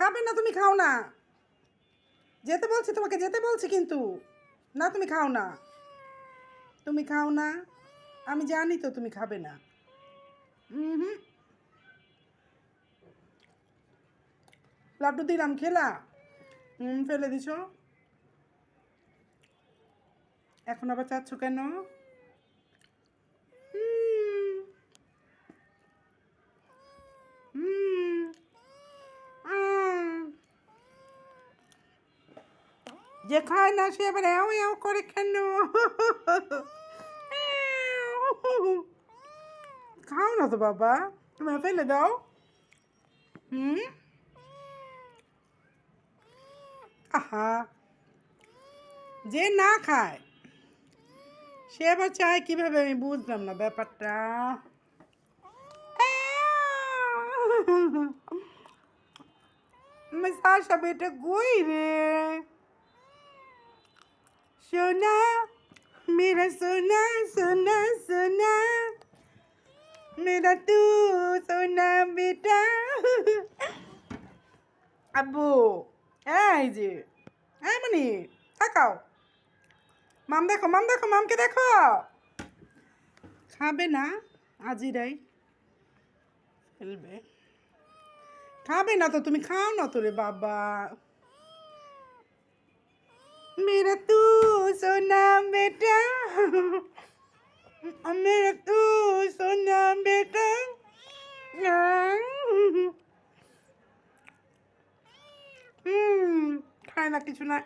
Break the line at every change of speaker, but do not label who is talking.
খাবে না, তুমি খাও না। যেতে বলছি তোমাকে, যেতে বলছি কিন্তু। না, তুমি খাও না, তুমি খাও না। আমি জানি তো তুমি খাবে না। হুম। লাড্ডু দিলাম, খেলা? ফেলে দিছ। এখন আবার চাচ্ছ কেন? হুম, হুম, যে খায় না সে আবার এও এও করে কেন? খাও না তো বাবা, তুমি ফেলে দাও। হুম। আহা, যে না খায় সে আবার চায় কিভাবে, আমি বুঝলাম না ব্যাপারটা। मैं साशा बेटा गोई रे सोना, मेरा सोना सोना सोना, मेरा तू सोना बेटा। আব্বু, এই যে, এই মনি, তাকাও। মাম দেখো, মাম দেখো, মামকে দেখো। খাবে না, আজিরাই ফেলবে। খাবে না তো, তুমি খাও না তো রে বাবা। मेरा तू सोना बेटा, मेरा तू सोना बेटा। খায় না কিছু না।